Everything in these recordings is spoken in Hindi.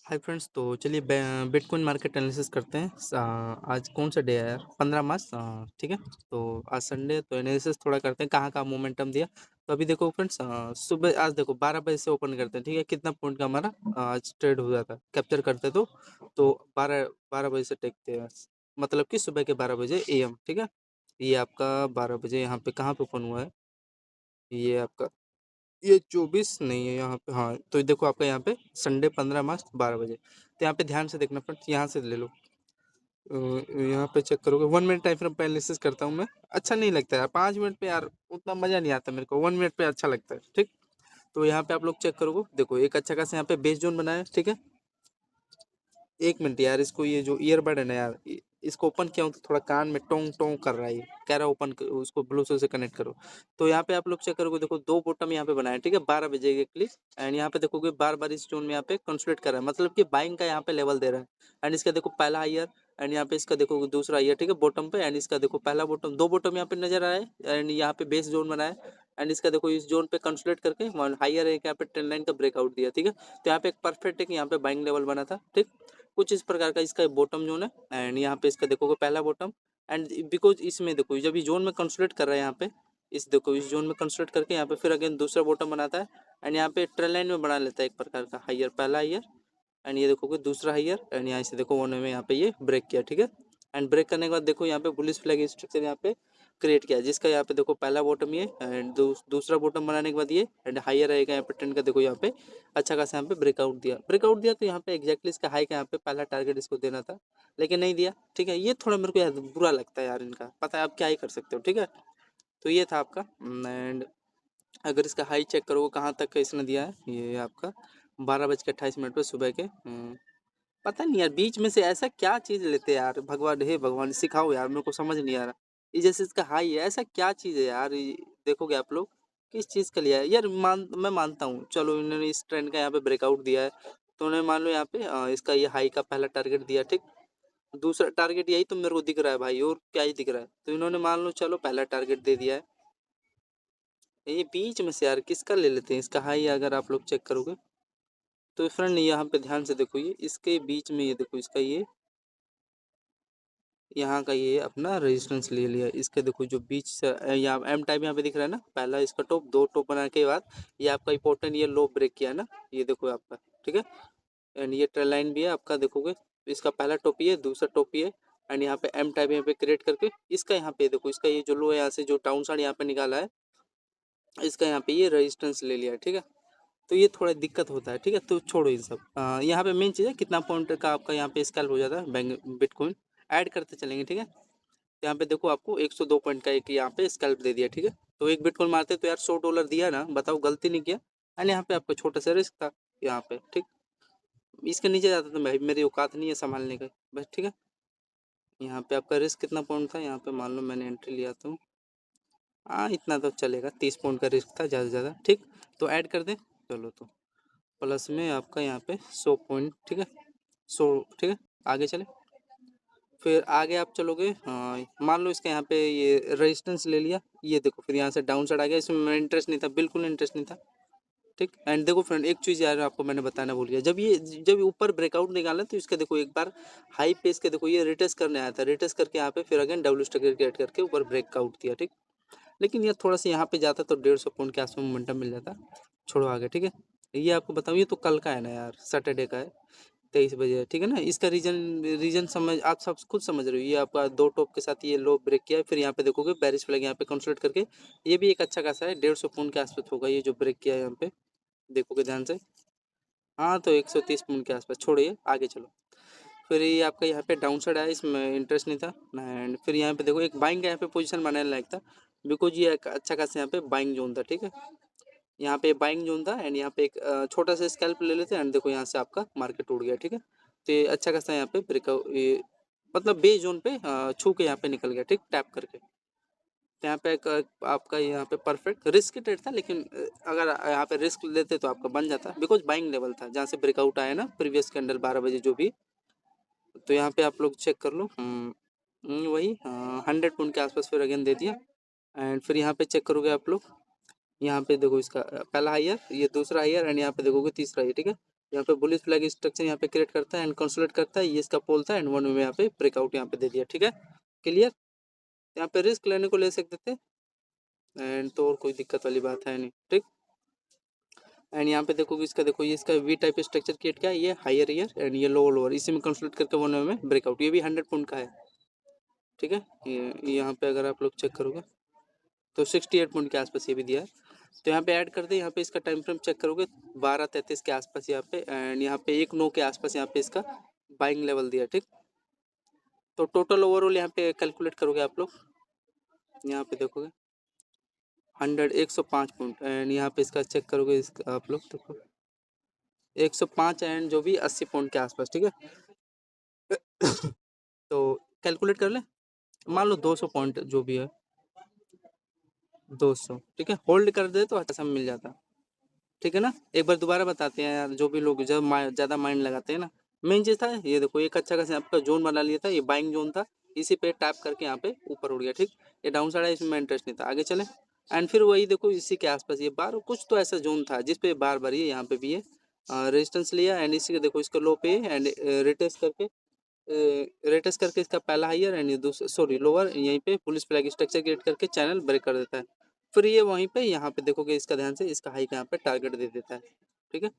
हाय फ्रेंड्स, तो चलिए बिटकॉइन मार्केट एनालिसिस करते हैं। आज कौन सा डे है यार? 15 मार्च। ठीक है। तो आज संडे, तो एनालिसिस थोड़ा करते हैं कहाँ कहाँ मोमेंटम दिया। तो अभी देखो फ्रेंड्स, सुबह आज देखो 12 बजे से ओपन करते हैं। ठीक है, कितना पॉइंट का हमारा आज ट्रेड हो जाता है, कैप्चर करते तो 12 बजे से टेकते हैं आज। मतलब कि सुबह के 12 बजे AM। ठीक है। ये आपका 12 बजे यहाँ पे कहाँ पे ओपन हुआ है? ये आपका ये 24 नहीं है यहाँ पे। हाँ, तो देखो आपका यहाँ पे संडे 15 मार्च 12 बजे। तो यहाँ पे ध्यान से देखना फ्रेंड्स, यहाँ से ले लो। यहाँ पे चेक करोगे 1 मिनट टाइम फ्रेम पे एनालिसिस करता हूँ मैं। अच्छा नहीं लगता यार 5 मिनट पे, यार उतना मजा नहीं आता मेरे को। 1 मिनट पे अच्छा लगता है। ठीक। तो यहाँ पे आप लोग चेक करोगे, देखो एक अच्छा खासा यहाँ पे बेस जोन बनाया है। ठीक है। 1 मिनट यार, इसको ये जो ईयरबड है ना यार, इसको ओपन किया हूँ तो थोड़ा कान में टोंग टोंग कर रहा है। ये कह रहा है ओपन, उसको ब्लूटूथ से कनेक्ट करो। तो यहाँ पे आप लोग चेक करोगे, देखो दो बॉटम यहाँ पे बनाया है। ठीक है, 12 बजे के क्लिक। एंड यहाँ पे देखोगे बार बार इस जोन में यहाँ पे कंसोलिडेट कर रहा है, मतलब कि बाइंग का यहाँ पे लेवल दे रहा है। एंड इसका देखो पहला हायर, एंड यहाँ पे इसका देखो दूसरा हायर। ठीक है, बॉटम पे। एंड इसका देखो पहला बॉटम, दो बॉटम यहाँ पे नजर आ रहा है। एंड यहाँ पे बेस जोन बनाया है। एंड इसका देखो इस जोन पे कंसोलिडेट करके हायर एक यहाँ पे ट्रेंड लाइन का ब्रेकआउट दिया। ठीक है, तो यहाँ पे एक परफेक्ट एक यहाँ पे बाइंग लेवल बना था। ठीक, कुछ इस प्रकार का इसका बॉटम जोन है। एंड यहाँ पे इसका देखोगे पहला बॉटम। एंड बिकॉज इसमें देखो जब ये जोन में कंसोलिडेट कर रहा है यहाँ पे, इस देखो इस जोन में कंसोलिडेट करके यहाँ पे फिर अगेन दूसरा बॉटम बनाता है। एंड यहाँ पे ट्रेल लाइन में बना लेता है एक प्रकार का हाइयर, पहला हाइयर। एंड ये देखोगे दूसरा हाइयर। एंड यहाँ से देखो वन में यहाँ पे ये ब्रेक किया। ठीक है, एंड ब्रेक करने के बाद देखो यहाँ पे बुलिश फ्लैग स्ट्रक्चर यहाँ पे क्रिएट किया, जिसका यहाँ पे देखो पहला बॉटम ये, एंड दूसरा बॉटम बनाने के बाद ये, एंड हाइयर रहेगा यहाँ पे ट्रेंड का। देखो यहाँ पे अच्छा खासा यहाँ पे ब्रेकआउट दिया तो यहाँ पे एग्जैक्टली इसका हाई का यहाँ पे पहला टारगेट इसको देना था, लेकिन नहीं दिया। ठीक है, ये थोड़ा मेरे को यार बुरा लगता है यार इनका, पता है आप क्या ही कर सकते हो। ठीक है, तो ये था आपका। एंड अगर इसका हाई चेक करोगे कहाँ तक का इसने दिया है, ये आपका 12:28 पे सुबह के। पता नहीं यार बीच में से ऐसा क्या चीज लेते हैं यार, भगवान हे भगवान सिखाओ यार, मेरे को समझ नहीं आ रहा। ये जैसे इसका हाई है, ऐसा क्या चीज है यार? देखोगे आप लोग किस चीज का लिया है यार? मैं मानता हूँ, चलो इन्होंने इस ट्रेंड का यहाँ पे ब्रेकआउट दिया है, तो उन्होंने मान लो यहाँ पे इसका ये हाई का पहला टारगेट दिया। ठीक, दूसरा टारगेट यही तो मेरे को दिख रहा है भाई, और क्या ही दिख रहा है? तो इन्होंने मान लो चलो पहला टारगेट दे दिया है। ये बीच में से यार किसका ले लेते हैं इसका हाई? अगर आप लोग चेक करोगे तो फ्रेंड यहाँ पे ध्यान से देखो, ये इसके बीच में, ये देखो इसका ये यहाँ का ये अपना रेजिस्टेंस ले लिया। इसके देखो जो बीच से यहाँ एम टाइप यहाँ पे दिख रहा है ना, पहला इसका टॉप, दो टॉप बनाने के बाद ये आपका इंपॉर्टेंट ये लो ब्रेक किया है ना, ये देखो आपका। ठीक है, एंड ये ट्रेल लाइन भी है आपका, देखोगे इसका पहला टॉप ये, दूसरा टॉप ये। एंड यहाँ पे एम टाइप यहाँ पे क्रिएट करके इसका यहाँ पे देखो, इसका ये जो लो है यहाँ से जो टाउन साइड यहाँ पे निकाला है, इसका यहाँ पे ये रेजिस्टेंस ले लिया है। ठीक है, तो ये थोड़ा दिक्कत होता है। ठीक है, तो छोड़ो ये सब। यहाँ पे मेन चीज़ है कितना पॉइंट का आपका यहाँ पे स्कैल्प हो जाता है बैंक बिटकॉइन। ऐड करते चलेंगे। ठीक है, यहाँ पे देखो आपको 102 पॉइंट का एक यहाँ पे स्कैल्प दे दिया। ठीक है, तो एक बिटकॉइन मारते तो यार $100 दिया ना, बताओ गलती नहीं किया। एंड यहाँ पे आपका छोटा सा रिस्क था यहाँ पे। ठीक, इसके नीचे जाता तो भाई मेरी औकात नहीं है संभालने का बस। ठीक है, यहाँ पे आपका रिस्क कितना पॉइंट था? यहाँ पे मान लो मैंने एंट्री लिया तो हाँ इतना तो चलेगा, 30 पॉइंट का रिस्क था ज़्यादा से ज़्यादा। ठीक, तो ऐड कर दें। चलो तो प्लस में आपका यहाँ पे 100 पॉइंट। ठीक है, 100। ठीक है, आगे चले। फिर आगे आप चलोगे, हाँ मान लो इसका यहाँ पे ये रेजिस्टेंस ले लिया, ये देखो फिर यहाँ से डाउन साइड आ गया। इसमें मेरा इंटरेस्ट नहीं था, बिल्कुल इंटरेस्ट नहीं था। ठीक, एंड देखो फ्रेंड एक चीज़ यार आपको मैंने बताना भूल गया, जब ये ऊपर ब्रेकआउट निकाला तो इसका देखो एक बार हाई पेस के देखो ये रिटेस्ट करने आया था, रिटेस्ट करके यहाँ पे फिर अगेन डब्ल्यू स्ट्रक्चर क्रिएट करके ऊपर ब्रेकआउट दिया। ठीक, लेकिन ये थोड़ा सा यहाँ पे जाता तो 150 पॉइंट के आसपास मोमेंटम मिल जाता। छोड़ो आगे। ठीक है, ये आपको बताऊँ, ये तो कल का है ना यार, सैटरडे का है, 23 बजे है। ठीक है ना, इसका रीजन रीजन समझ आप सब खुद समझ रहे हो। ये आपका दो टॉप के साथ ये लो ब्रेक किया है, फिर यहाँ पे देखोगे बेरिश फ्लैग यहाँ पे कंसोलिडेट करके ये भी एक अच्छा खासा है, 150 पॉइंट के आसपास होगा ये जो ब्रेक किया है यहाँ पे, देखोगे ध्यान से। हाँ तो 130 पॉइंट के आसपास। छोड़िए आगे चलो। फिर ये आपका यहाँ पे डाउन साइड आया, इसमें इंटरेस्ट नहीं था। एंड फिर यहाँ पे देखो एक बाइंग का यहाँ पे पोजीशन बनाने लायक था, बिकॉज ये एक अच्छा खासा यहाँ पे बाइंग जोन था। ठीक है, यहाँ पे बाइंग जोन था। एंड यहाँ पे एक छोटा सा स्कैल्प ले लेते हैं। एंड देखो यहाँ से आपका मार्केट उड़ गया। ठीक है, तो ये अच्छा खासा यहाँ पे ब्रेकआउट, ये मतलब बे जोन पे छू के यहाँ पे निकल गया। ठीक, टैप करके। तो यहाँ पे एक आपका यहाँ पे परफेक्ट रिस्क ट्रेड था, लेकिन अगर यहाँ पे रिस्क लेते तो आपका बन जाता, बिकॉज बाइंग लेवल था जहाँ से ब्रेकआउट आया ना प्रीवियस कैंडल 12 बजे जो भी। तो यहाँ पे आप लोग चेक कर लो। वही 100 पॉइंट के आसपास फिर अगेन दे दिया। एंड फिर यहाँ पे चेक करोगे आप लोग, यहाँ पे देखो इसका पहला हायर, ये दूसरा हायर, एंड यहाँ पे देखोगे तीसरा हायर। ठीक है, यहाँ पे बुलिश फ्लैग स्ट्रक्चर यहाँ पे क्रिएट करता है एंड कंसोलिडेट करता है, ये इसका पोल था एंड वन में यहाँ पे ब्रेकआउट यहाँ पे दे दिया। ठीक है, क्लियर। यहाँ पे रिस्क लेने को ले सकते थे एंड तो और कोई दिक्कत वाली बात है नहीं। ठीक, एंड यहाँ पे देखो इसका, देखो ये इसका वी टाइप स्ट्रक्चर क्रिएट किया, ये हायर ईयर एंड ये लोअर लोअर, इसी में कंसोलिडेट करके वन में ब्रेकआउट, ये भी 100 पॉइंट का है। ठीक है, ये यहाँ पे अगर आप लोग चेक करोगे तो 68 पॉइंट के आसपास ये भी दिया है। तो यहाँ पे ऐड कर दे, यहाँ पे इसका टाइम फ्रेम चेक करोगे 12:33 के आसपास यहाँ पे, एंड यहाँ पे 1:09 के आसपास यहाँ पे इसका बाइंग लेवल दिया। ठीक, तो टोटल ओवरऑल यहाँ पे कैलकुलेट करोगे आप लोग, यहाँ पे देखोगे 105 पॉइंट एंड यहाँ पे इसका चेक करोगे, इसका आप लोग देखो 105 एंड जो भी 80 पॉइंट के आसपास। ठीक है तो कैलकुलेट कर ले, मान लो 200 पॉइंट जो भी है 200। ठीक है, होल्ड कर दे तो अच्छा मिल जाता। ठीक है ना, एक बार दोबारा बताते हैं यार, जो भी लोग जब ज़्यादा माइंड लगाते हैं ना, मेन चीज़ था ये देखो, एक अच्छा खासा आपका जोन बना लिया था, ये बाइंग जोन था, इसी पे टैप करके यहाँ पे ऊपर उड़ गया। ठीक, ये डाउन साइड है, इसमें इंटरेस्ट नहीं था, आगे चले एंड फिर वही देखो इसी के आसपास ये बार कुछ तो ऐसा जोन था जिसपे बार बार ये यहाँ पे भी ये रेजिस्टेंस लिया एंड इसी के देखो इसका लो पे एंड रेटेस्ट करके इसका पहला हाइयर एंड ये दूसरा सॉरी लोअर, यहीं पे पुलिस फ्लैग स्ट्रक्चर क्रिएट करके चैनल ब्रेक कर देता है। फिर ये वहीं पे यहाँ पे देखोगे इसका ध्यान से, इसका हाई का यहाँ पे टारगेट दे देता है। ठीक है,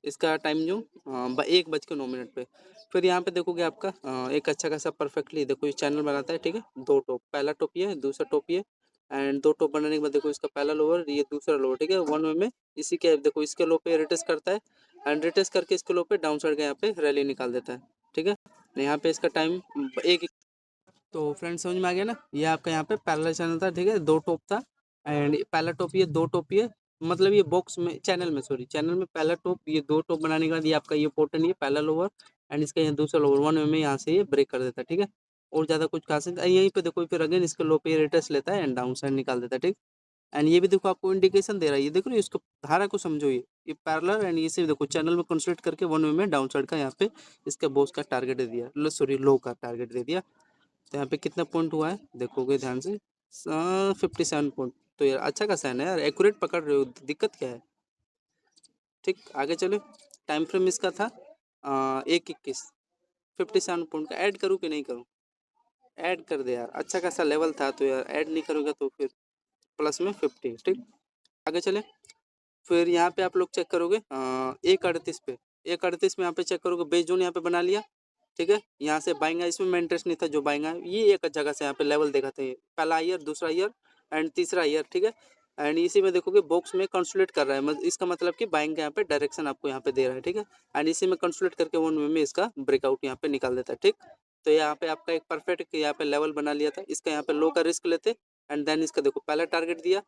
इसका टाइम जो 1:09 पे, फिर यहाँ पे देखोगे आपका एक अच्छा खासा परफेक्टली देखो ये चैनल बनाता है। ठीक है, दो टॉप, पहला टॉप ये है, दूसरा टॉप ये एंड दो टॉप बनाने के बाद देखो इसका पहला लोअर, ये दूसरा लोअर। ठीक है, वन वे में इसी के देखो इसके लो पे रिटेस्ट करता है एंड रिटेस्ट करके इसके लो पे डाउन साइड का यहाँ पे रैली निकाल देता है। ठीक है, यहाँ पे इसका टाइम एक, तो फ्रेंड समझ में आ गया ना, ये आपका यहाँ पे पैरेलल चैनल था। ठीक है, दो टॉप था एंड पहला टॉप ये, दो टॉप ये, मतलब ये बॉक्स में चैनल में सॉरी चैनल में पहला टॉप, ये दो टॉप बनाने के बाद ये आपका ये पोर्टन, ये पहला लोअर एंड इसका यहाँ दूसरा लोअर, वन में यहाँ से ये ब्रेक कर देता है। ठीक है, और ज़्यादा कुछ खास नहीं, यहीं पे देखो फिर अगेन इसके लो पे रिटर्स लेता है एंड डाउन साइड निकाल देता है। ठीक, एंड ये भी देखो आपको इंडिकेशन दे रहा है, ये देखो इसको धारा को समझो, ये पैरेलल एंड इसे देखो चैनल में कंसोलिडेट करके वन वे में डाउन साइड का यहाँ पे इसके बॉस का टारगेट दे दिया, सॉरी लो का टारगेट दे दिया। तो यहाँ पे कितना पॉइंट हुआ है देखोगे ध्यान से, 57 पॉइंट। तो यार अच्छा खासा है ना यार, एक्यूरेट पकड़ रहे हो, दिक्कत क्या है। ठीक, आगे चलो, टाइम फ्रेम इसका था 1:21, 57 पॉइंट का ऐड करूँ कि नहीं करूँ, ऐड कर दे यार, अच्छा खासा लेवल था, तो यार ऐड नहीं करोगे तो फिर प्लस में 50। ठीक, आगे चले, फिर यहाँ पे आप लोग चेक करोगे 1:38 पे, 1:38 में यहाँ पे चेक करोगे बेस जोन यहाँ पे बना लिया। ठीक है, यहाँ से बाइंग है, इसमें मैं इंटरेस्ट नहीं था, जो बाइंग है ये एक जगह से यहाँ पे लेवल देखा था, ये पहला ईयर, दूसरा ईयर एंड तीसरा ईयर। ठीक है, एंड इसी में देखोगे बॉक्स में कंसोलिडेट कर रहा है, इसका मतलब कि बाइंग का यहाँ पे डायरेक्शन आपको यहाँ पे दे रहा है। ठीक है, एंड इसी में कंसोलिडेट करके वन वे में इसका ब्रेकआउट यहाँ पे निकाल देता है। ठीक, तो यहाँ पे आपका एक परफेक्ट यहाँ पे लेवल बना लिया था, इसका यहाँ पे लो का रिस्क लेते एंड देन इसका देखो पहला टारगेट दिया।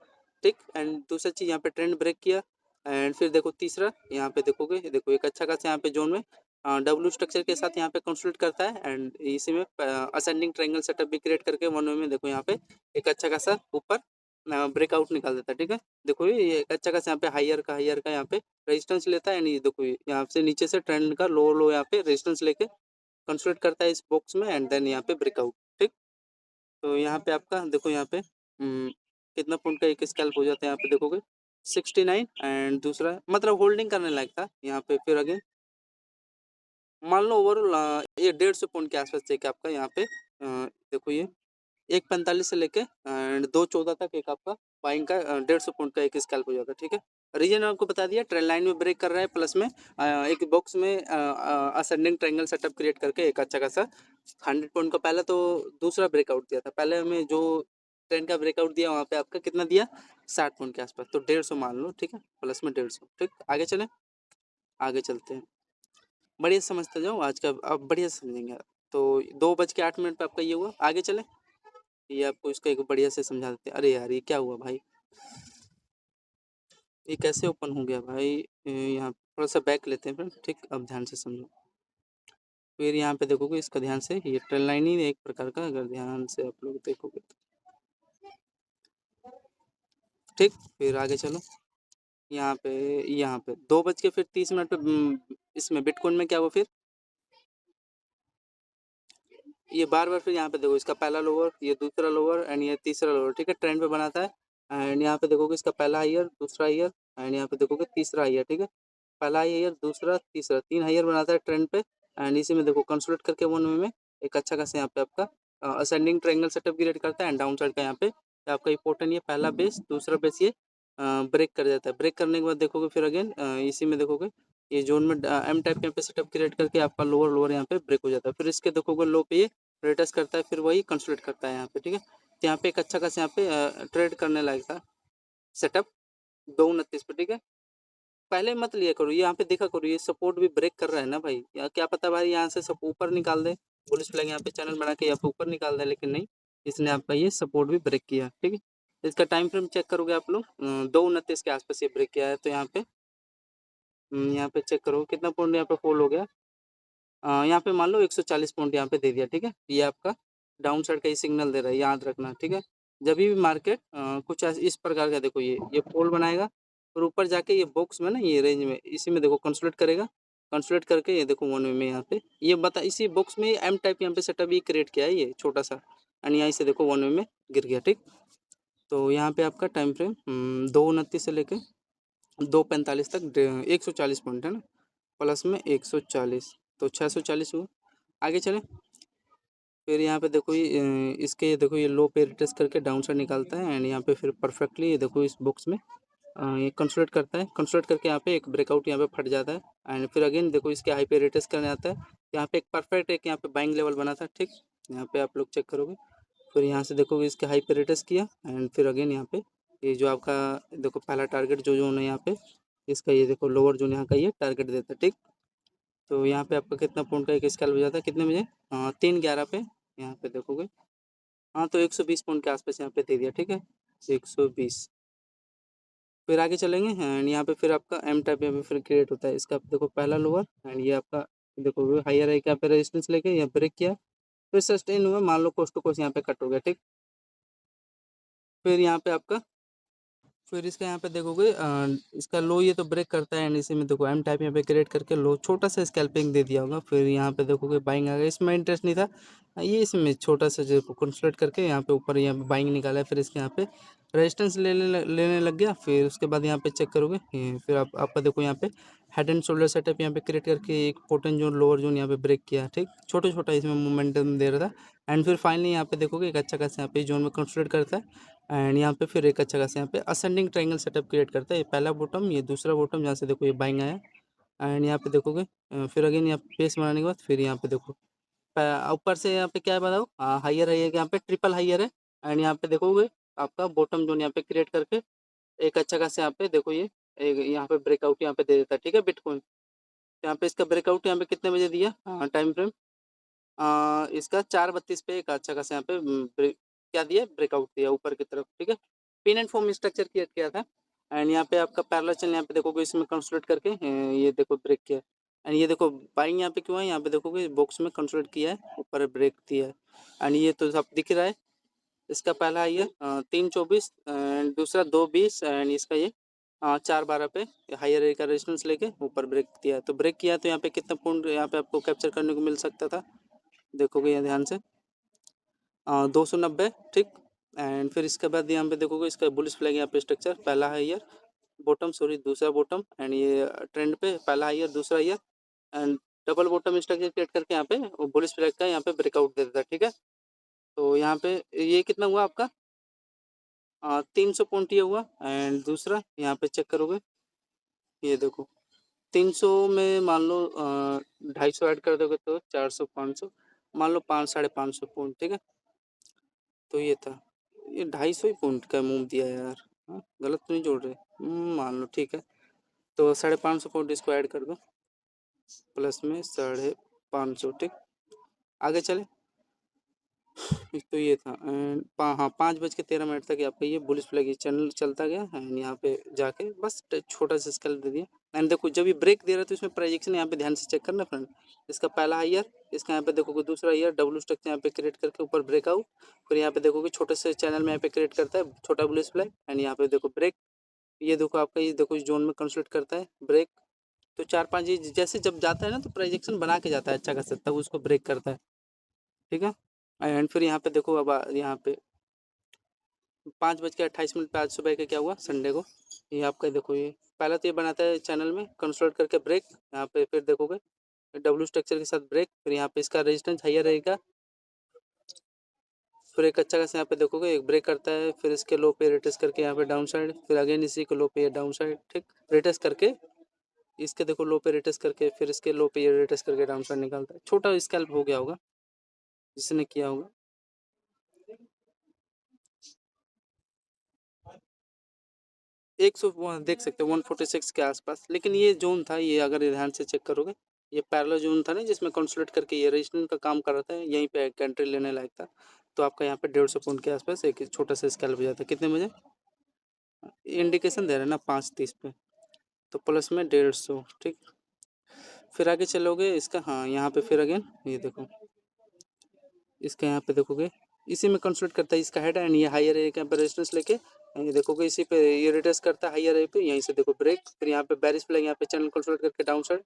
ठीक, एंड दूसरा चीज़ यहाँ पे ट्रेंड ब्रेक किया एंड फिर देखो तीसरा यहाँ पे देखोगे, देखो एक अच्छा खासा यहाँ पे जोन में डब्ल्यू स्ट्रक्चर के साथ यहाँ पे कंसोलिडेट करता है एंड इसी में असेंडिंग ट्रायंगल सेटअप भी क्रिएट करके वन वे में देखो यहाँ पे एक अच्छा खासा ऊपर ब्रेकआउट निकाल देता है। ठीक है, देखो ये एक अच्छा खासा यहाँ पे हाइयर का यहाँ पे रेजिस्टेंस लेता है एंड ये देखो यहाँ से नीचे से ट्रेंड का लो यहाँ पे रेजिस्टेंस लेके कंसोलिडेट करता है इस बॉक्स में एंड देन यहाँ पे ब्रेकआउट। ठीक, तो यहाँ पे आपका देखो यहाँ पे कितना पॉइंट का एक स्कैल्प हो जाता है, यहाँ पे देखोगे 69 एंड दूसरा मतलब होल्डिंग करने लायक था यहाँ पे। फिर अगेन मान लो ओवरऑल ये 150 पॉइंट के आसपास चेक आपका यहाँ पे देखो ये 1:45 से लेके एंड 2:14 तक एक आपका बाइंग का 150 पॉइंट का एक स्कैल्प हो जाता है। ठीक है, रीजन आपको बता दिया, ट्रेंड लाइन में ब्रेक कर रहा है, प्लस में एक बॉक्स में असेंडिंग ट्रायंगल सेटअप क्रिएट करके एक अच्छा खासा 100 पॉइंट का पहला तो दूसरा ब्रेकआउट दिया था। पहले हमें जो ट्रेंड का ब्रेकआउट दिया वहाँ पे आपका कितना दिया 60 पॉइंट के आसपास, तो 150 मान लो। ठीक है, प्लस में 150। ठीक, आगे चले, आगे चलते हैं, बढ़िया समझते जाओ आज का, अब बढ़िया से समझेंगे। तो 2:08 पे आपका ये हुआ, आगे चले, ये आपको इसका एक बढ़िया से समझा देते हैं। अरे यार ये क्या हुआ भाई, ये कैसे ओपन हो गया भाई, यहाँ थोड़ा सा बैक लेते हैं फ्रेंड। ठीक, अब ध्यान से समझो, फिर यहाँ पे देखोगे इसका ध्यान से, ये ट्रेल लाइन ही एक प्रकार का, अगर ध्यान से आप लोग देखोगे तो। ठीक, फिर आगे चलो, यहाँ पे 2:30 पे इसमें बिटकॉइन में क्या हुआ फिर, ये बार बार फिर यहाँ पे देखो इसका पहला लोअर, ये दूसरा लोअर एंड ये तीसरा लोअर। ठीक है, ट्रेंड पे बनाता है एंड यहाँ पे देखोगे इसका पहला हाइयर, दूसरा हाइयर एंड यहाँ पे देखोगे तीसरा हाइयर। ठीक है, पहला हायर, दूसरा, तीसरा, 3 हायर बनाता है ट्रेंड पे एंड इसी में देखो कंसोलिडेट करके 1 वे में एक अच्छा खासा यहाँ पे आपका असेंडिंग ट्रायंगल सेटअप क्रिएट करता है एंड डाउन साइड का यहाँ पे आपका इंपॉर्टेंट ये पहला बेस, दूसरा बेस ये ब्रेक कर देता है। ब्रेक करने के बाद देखोगे फिर अगेन इसी में देखोगे ये जोन में एम टाइप यहाँ पे सेटअप क्रिएट करके आपका लोअर लोअर यहाँ पे ब्रेक हो जाता है। फिर इसके देखोगे लो पे ये रिटर्स करता है, फिर वही कंसोलिडेट करता है यहाँ पे, ठीक है। तो यहाँ पे एक अच्छा खासा यहाँ पे ट्रेड करने लायक था सेटअप 229 पे, ठीक है। पहले मत लिया करो, यहाँ पे देखा करो ये सपोर्ट भी ब्रेक कर रहा है ना भाई, या क्या पता भाई यहाँ से सब ऊपर निकाल दे, बुलिश फ्लैग यहाँ पे चैनल बना के यहाँ पे ऊपर निकाल दे, लेकिन नहीं, इसने आपका ये सपोर्ट भी ब्रेक किया, ठीक है। इसका टाइम फ्रेम चेक करोगे आप लोग 229 के आसपास ये ब्रेक किया है, तो यहाँ पे चेक करो कितना पॉइंट यहाँ पे फॉल हो गया। यहाँ पे मान लो 140 पॉइंट यहाँ पे दे दिया, ठीक है। ये आपका डाउन साइड का ही सिग्नल दे रहा है, याद रखना, ठीक है। जब भी मार्केट कुछ इस प्रकार का देखो ये फॉल बनाएगा और ऊपर जाके ये बॉक्स में ना ये रेंज में इसी में देखो कंसोलिडेट करेगा, कंसोलिडेट करके ये देखो 1 वे में यहाँ पे ये बता इसी बॉक्स में एम टाइप यहाँ पे सेटअप ये क्रिएट किया है ये छोटा सा एंड यहाँ से देखो 1 वे में गिर गया, ठीक। तो यहाँ पे आपका टाइम फ्रेम 229 से लेके 245 तक 140 पॉइंट है ना, प्लस में 140 तो 640 हुआ। आगे चले, फिर यहाँ पे देखो ये इसके देखो ये लो पे रिट्रेस करके डाउन साइड निकालता है एंड यहाँ पे फिर परफेक्टली ये देखो इस बॉक्स में ये कंसोलिडेट करता है, कंसोलिडेट करके यहाँ पे एक ब्रेकआउट यहाँ पे फट जाता है एंड फिर अगेन देखो इसके हाई पे रिट्रेस करने आता है। यहाँ पे एक परफेक्ट एक यहाँ पे बाइंग लेवल बना था, ठीक। यहाँ पे आप लोग चेक करोगे, फिर यहाँ से देखोगे इसके हाई पे रिट्रेस किया एंड फिर अगेन यहाँ पे ये जो आपका देखो पहला टारगेट जो जोन है यहाँ पे इसका ये देखो लोअर जोन यहाँ का ये टारगेट देता है, ठीक। तो यहाँ पे आपका कितना पॉइंट का एक स्केल हो जाता है कितने बजे 3:11 पे यहाँ पे देखोगे, हाँ तो 120 पॉइंट के आसपास यहाँ पे दे दिया, ठीक है 120। फिर आगे चलेंगे एंड यहाँ पे फिर आपका एम टाइप यहाँ पे फिर क्रिएट होता है, इसका आप देखो पहला लोअर एंड ये आपका देखो हायर है, यहाँ पे रेजिस्टेंस लेके यहाँ ब्रेक किया, फिर सस्टेन हुआ, मान लो कोस्ट टू कोस्ट यहाँ पे कट हो गया, ठीक। फिर यहाँ पे आपका फिर इसका यहाँ पे देखोगे इसका लो ये तो ब्रेक करता है एंड इसी में देखो एम टाइप यहाँ पे क्रिएट करके लो छोटा सा स्कैल्पिंग दे दिया होगा, फिर यहाँ पे देखोगे बाइंग आ गया, इसमें इंटरेस्ट नहीं था, ये इसमें छोटा सा जो कंसोलिडेट करके यहाँ पे ऊपर यहाँ पे बाइंग निकाला है, फिर इसके यहाँ पे रेजिस्टेंस लेने लग गया। फिर उसके बाद यहाँ पे चेक करोगे फिर आपका देखो यहाँ पे हेड एंड शोल्डर सेटअप यहाँ पे क्रिएट करके एक पोटेंट जोन लोअर जोन यहाँ पे ब्रेक किया, ठीक। छोटा छोटा इसमें मोमेंटम दे रहा था एंड फिर फाइनली यहाँ पे देखोगे एक अच्छा खासा यहाँ पे जोन में कंसोलिडेट करता है एंड यहाँ पे फिर एक अच्छा खासा यहाँ पे असेंडिंग ट्रायंगल सेटअप क्रिएट करता है, ये पहला बॉटम ये दूसरा बॉटम जहाँ से देखो ये बाइंग आया एंड यहाँ पे देखोगे फिर अगेन यहाँ पे बेस बनाने के बाद फिर यहाँ पे देखो ऊपर से यहाँ पे क्या है बताओ, हाइयर है ये यहाँ पे ट्रिपल हाइयर है एंड यहाँ पे देखोगे आपका बॉटम जोन यहाँ पे क्रिएट करके एक अच्छा खासा यहाँ पे देखो ये यहाँ पे ब्रेकआउट यहाँ पे दे देता है, ठीक है बिटकॉइन। यहाँ पे इसका ब्रेकआउट यहाँ पे कितने बजे दिया टाइम फ्रेम इसका 4:32 पे एक अच्छा खासा यहाँ पे क्या दिया ब्रेकआउट दिया ऊपर की तरफ, ठीक है। Pin and form structure create किया था एंड यहाँ पे आपका पैरेलल चैनल यहाँ पे देखोगे इसमें कंसोलिडेट करके ये देखो ब्रेक किया एंड ये देखो बाइंग यहाँ पे क्यों है, यहाँ पे देखोगे बॉक्स में कंसोलिडेट किया है ऊपर ब्रेक दिया है एंड ये तो सब दिख रहा है। इसका पहला है ये 3:24 एंड दूसरा 2:20 एंड इसका ये 4:12 पे हायर का रेजिस्टेंस लेके ऊपर ब्रेक दिया, तो ब्रेक किया तो यहाँ पे कितना पॉइंट यहाँ पे आपको कैप्चर करने को मिल सकता था, देखोगे यहाँ ध्यान से 290, ठीक। एंड फिर इसके बाद यहाँ पे देखोगे इसका बुलिश फ्लैग यहाँ पे स्ट्रक्चर पहला हायर बॉटम सॉरी दूसरा बॉटम एंड ये ट्रेंड पे पहला हायर दूसरा higher and double bottom structure create करके यहाँ पे बुलिश फ्लैग का यहाँ पे ब्रेकआउट दे देता है, ठीक है। तो यहाँ पे ये कितना हुआ आपका 300 पॉइंट ये हुआ एंड दूसरा यहाँ पे चेक करोगे ये देखो 300 में मान लो 250 ऐड कर दोगे तो 400 500 मान लो 500 पॉइंट, ठीक है। तो ये था ये 250 ही पॉइंट का मूव दिया है यार, गलत तो नहीं जोड़ रहे, मान लो ठीक है। तो 550 पॉइंट इसको ऐड कर दो प्लस में 550, ठीक। आगे चले, एक तो ये था एंड हाँ 5:13 तक आपका ये बुलिश फ्लैग चैनल चलता गया एंड यहाँ पे जाके बस छोटा सा स्केल दे दिया एंड देखो जब ये ब्रेक दे रहा है तो इसमें प्रोजेक्शन यहाँ पे ध्यान से चेक करना फ्रेंड, इसका पहला हायर इसका यहाँ पे देखोगे दूसरा हायर डब्ल्यू स्ट्रक्चर यहाँ पे क्रिएट करके ऊपर ब्रेकआउट, फिर यहाँ पे देखोगे छोटे से चैनल में यहाँ पे क्रिएट करता है छोटा बुलिश फ्लैग एंड यहाँ पे देखो ब्रेक, ये देखो आपका ये देखो इस जोन में कंसोलिडेट करता है ब्रेक, तो 4-5 ये जैसे जब जाता है ना तो प्रोजेक्शन बना के जाता है अच्छा खासा तब उसको ब्रेक करता है, ठीक है। एंड फिर यहाँ पे देखो अब यहाँ पे 5:28 पे आज सुबह का क्या हुआ संडे को, ये आपका देखो, ये पहला तो ये बनाता है चैनल में कंसोलिडेट करके ब्रेक, यहाँ पे फिर देखोगे डब्ल्यू स्ट्रक्चर के साथ ब्रेक, फिर यहाँ पे इसका रेजिस्टेंस हाइयर रहेगा, फिर एक अच्छा खासा यहाँ पे देखोगे एक ब्रेक करता है, फिर इसके लो पे रिटेस्ट करके यहाँ पे डाउन साइड, फिर अगेन इसी को लो पे डाउन साइड, ठीक, रिटेस्ट करके इसके देखो लो पे रिटेस्ट करके, फिर इसके लो पे ये रिटेस्ट करके डाउन साइड निकालता है। छोटा स्कैल्प हो गया होगा जिसने किया होगा। 100 देख सकते हो 146 के आसपास, लेकिन ये जोन था, ये अगर ध्यान से चेक करोगे, ये पैरेलल जोन था ना जिसमें कंसोलिडेट करके ये रेजिस्टेंस का काम कर रहा था, यहीं पे एक एंट्री लेने लायक था। तो आपका यहाँ पे 150 पॉइंट के आसपास एक छोटा सा स्कैल्प हो जाता है। कितने बजे इंडिकेशन दे रहे हैं ना 5:30 पे, तो प्लस में 150, ठीक। फिर आगे चलोगे इसका, हाँ यहाँ पे फिर अगेन ये देखो, इसका यहाँ पे देखोगे इसी में कंसोलिडेट करता है, इसका हेड एंड ये हायर एरिया के यहाँ पे रेजिस्टेंस लेके ये देखोगे इसी पे ये रिटेस्ट करता है हायर एरिया पे, यहीं से देखो ब्रेक, फिर यहाँ पे बेरिश फ्लैग यहाँ पे चैनल कंसोलिडेट करके डाउन साइड,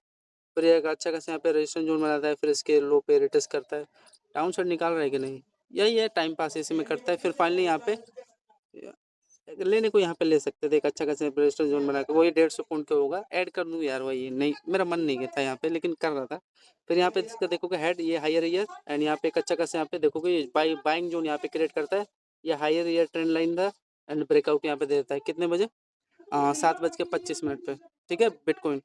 फिर एक अच्छा खासा यहाँ पे रेजिस्टेंस जोन बनाता है, फिर इसके लो पे रिटेस्ट करता है, डाउन साइड निकाल रहा है कि नहीं, यही है टाइम पास इसी में करता है। फिर फाइनली यहाँ पे लेने को यहाँ पे ले सकते थे, एक अच्छा खासा रेजिस्टेंस जोन बना के, वही 150 पॉइंट का होगा, ऐड कर दूँ यार, वही नहीं मेरा मन नहीं था यहाँ पे, लेकिन कर रहा था। फिर यहाँ पे इसका देखोगे हेड ये हायर ईयर एंड यहाँ पे एक अच्छा खासा यहाँ पे देखोगे ये बाइंग जोन यहाँ पे क्रिएट करता है, ये हायर ईयर ट्रेंड लाइन था एंड ब्रेकआउट यहाँ पे दे देता है। कितने बजे 7:25 पे, ठीक है बिटकॉइन